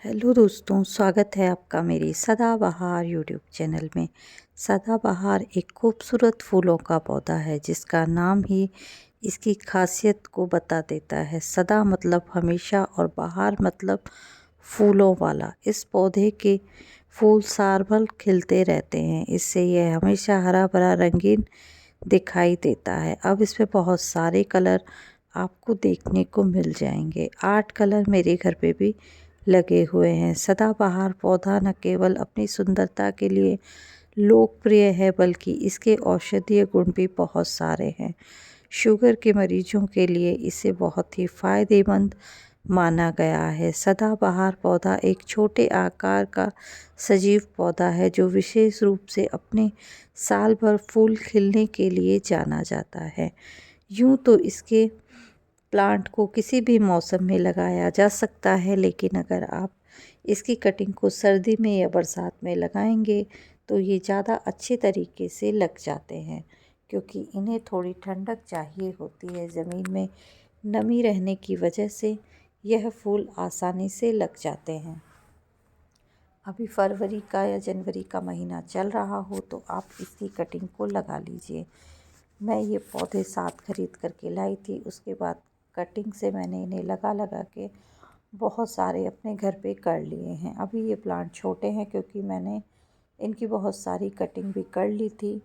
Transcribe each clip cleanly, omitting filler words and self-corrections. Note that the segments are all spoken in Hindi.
हेलो दोस्तों, स्वागत है आपका मेरी सदाबहार यूट्यूब चैनल में। सदाबहार एक खूबसूरत फूलों का पौधा है जिसका नाम ही इसकी खासियत को बता देता है। सदा मतलब हमेशा और बहार मतलब फूलों वाला। इस पौधे के फूल साल भर खिलते रहते हैं, इससे यह हमेशा हरा भरा रंगीन दिखाई देता है। अब इसमें बहुत सारे कलर आपको देखने को मिल जाएंगे। 8 कलर मेरे घर पे भी लगे हुए हैं। सदाबहार पौधा न केवल अपनी सुंदरता के लिए लोकप्रिय है बल्कि इसके औषधीय गुण भी बहुत सारे हैं। शुगर के मरीजों के लिए इसे बहुत ही फायदेमंद माना गया है। सदाबहार पौधा एक छोटे आकार का सजीव पौधा है जो विशेष रूप से अपने साल भर फूल खिलने के लिए जाना जाता है। यूँ तो इसके प्लांट को किसी भी मौसम में लगाया जा सकता है, लेकिन अगर आप इसकी कटिंग को सर्दी में या बरसात में लगाएंगे तो ये ज़्यादा अच्छे तरीके से लग जाते हैं, क्योंकि इन्हें थोड़ी ठंडक चाहिए होती है। ज़मीन में नमी रहने की वजह से यह फूल आसानी से लग जाते हैं। अभी फरवरी का या जनवरी का महीना चल रहा हो तो आप इसकी कटिंग को लगा लीजिए। मैं ये पौधे साथ खरीद करके लाई थी, उसके बाद कटिंग से मैंने इन्हें लगा लगा के बहुत सारे अपने घर पे कर लिए हैं। अभी ये प्लांट छोटे हैं क्योंकि मैंने इनकी बहुत सारी कटिंग भी कर ली थी,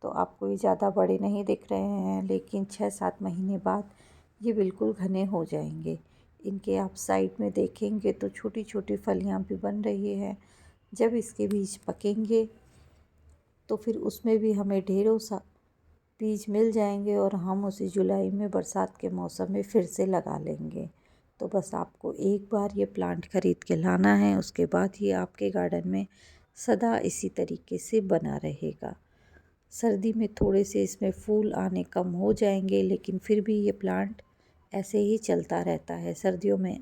तो आपको ये ज़्यादा बड़े नहीं दिख रहे हैं, लेकिन 6-7 महीने बाद ये बिल्कुल घने हो जाएंगे। इनके आप साइड में देखेंगे तो छोटी छोटी फलियां भी बन रही है। जब इसके बीज पकेंगे तो फिर उसमें भी हमें ढेरों सा बीज मिल जाएंगे और हम उसे जुलाई में बरसात के मौसम में फिर से लगा लेंगे। तो बस आपको एक बार ये प्लांट खरीद के लाना है, उसके बाद ही आपके गार्डन में सदा इसी तरीके से बना रहेगा। सर्दी में थोड़े से इसमें फूल आने कम हो जाएंगे, लेकिन फिर भी ये प्लांट ऐसे ही चलता रहता है। सर्दियों में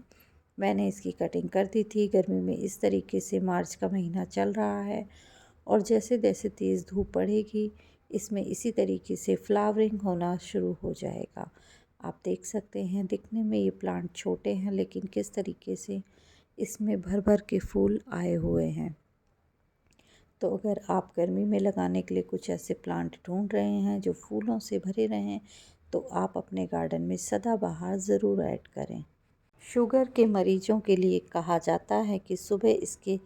मैंने इसकी कटिंग कर दी थी, गर्मी में इस तरीके से मार्च का महीना चल रहा है और जैसे जैसे तेज़ धूप पड़ेगी इसमें इसी तरीके से फ्लावरिंग होना शुरू हो जाएगा। आप देख सकते हैं दिखने में ये प्लांट छोटे हैं, लेकिन किस तरीके से इसमें भर भर के फूल आए हुए हैं। तो अगर आप गर्मी में लगाने के लिए कुछ ऐसे प्लांट ढूंढ रहे हैं जो फूलों से भरे रहें, तो आप अपने गार्डन में सदाबहार ज़रूर ऐड करें। शुगर के मरीजों के लिए कहा जाता है कि सुबह इसके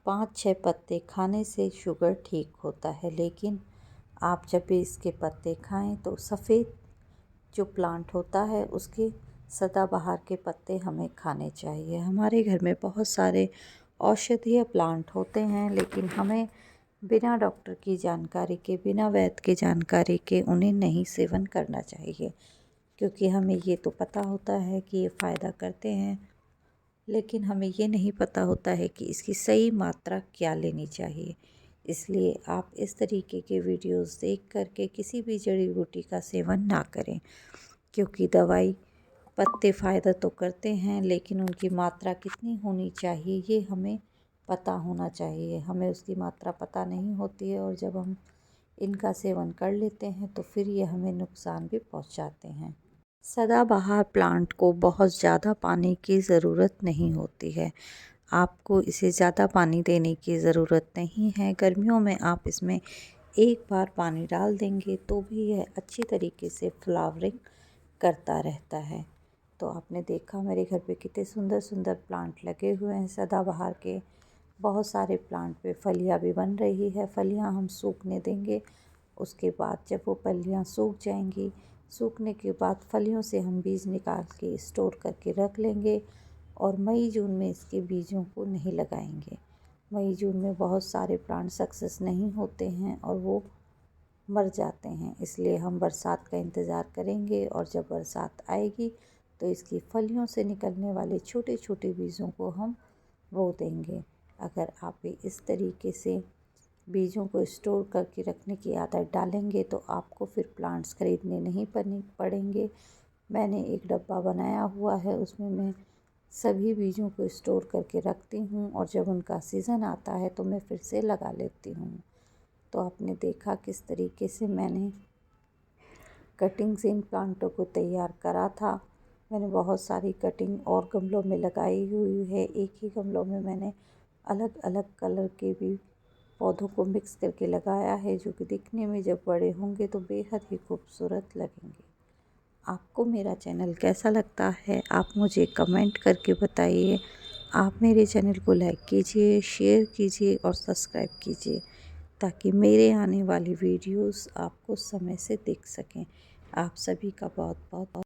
5-6 पत्ते खाने से शुगर ठीक होता है, लेकिन आप जब भी इसके पत्ते खाएं तो सफ़ेद जो प्लांट होता है उसके सदाबहार के पत्ते हमें खाने चाहिए। हमारे घर में बहुत सारे औषधीय प्लांट होते हैं, लेकिन हमें बिना डॉक्टर की जानकारी के, बिना वैद्य की जानकारी के उन्हें नहीं सेवन करना चाहिए, क्योंकि हमें ये तो पता होता है कि ये फ़ायदा करते हैं, लेकिन हमें ये नहीं पता होता है कि इसकी सही मात्रा क्या लेनी चाहिए। इसलिए आप इस तरीके के वीडियोस देख करके किसी भी जड़ी बूटी का सेवन ना करें, क्योंकि दवाई पत्ते फ़ायदा तो करते हैं, लेकिन उनकी मात्रा कितनी होनी चाहिए ये हमें पता होना चाहिए। हमें उसकी मात्रा पता नहीं होती है और जब हम इनका सेवन कर लेते हैं तो फिर ये हमें नुकसान भी पहुंचाते हैं। सदाबहार प्लांट को बहुत ज़्यादा पानी की ज़रूरत नहीं होती है। आपको इसे ज़्यादा पानी देने की ज़रूरत नहीं है। गर्मियों में आप इसमें एक बार पानी डाल देंगे तो भी यह अच्छी तरीके से फ्लावरिंग करता रहता है। तो आपने देखा मेरे घर पे कितने सुंदर सुंदर प्लांट लगे हुए हैं सदाबहार के। बहुत सारे प्लांट पे फलियाँ भी बन रही है। फलियाँ हम सूखने देंगे, उसके बाद जब वो फलियाँ सूख जाएंगी, सूखने के बाद फलियों से हम बीज निकाल के स्टोर करके रख लेंगे और मई जून में इसके बीजों को नहीं लगाएंगे। मई जून में बहुत सारे प्लांट सक्सेस नहीं होते हैं और वो मर जाते हैं, इसलिए हम बरसात का इंतज़ार करेंगे और जब बरसात आएगी तो इसकी फलियों से निकलने वाले छोटे छोटे बीजों को हम बो देंगे। अगर आप भी इस तरीके से बीजों को स्टोर करके रखने की आदत डालेंगे तो आपको फिर प्लांट्स खरीदने नहीं पड़ेंगे। मैंने एक डब्बा बनाया हुआ है, उसमें मैं सभी बीजों को स्टोर करके रखती हूँ और जब उनका सीज़न आता है तो मैं फिर से लगा लेती हूँ। तो आपने देखा किस तरीके से मैंने कटिंग से इन प्लांटों को तैयार करा था। मैंने बहुत सारी कटिंग और गमलों में लगाई हुई है। एक ही गमलों में मैंने अलग अलग कलर के भी पौधों को मिक्स करके लगाया है, जो कि दिखने में जब बड़े होंगे तो बेहद ही खूबसूरत लगेंगे। आपको मेरा चैनल कैसा लगता है, आप मुझे कमेंट करके बताइए। आप मेरे चैनल को लाइक कीजिए, शेयर कीजिए और सब्सक्राइब कीजिए, ताकि मेरे आने वाली वीडियोस आपको समय से दिख सकें। आप सभी का बहुत बहुत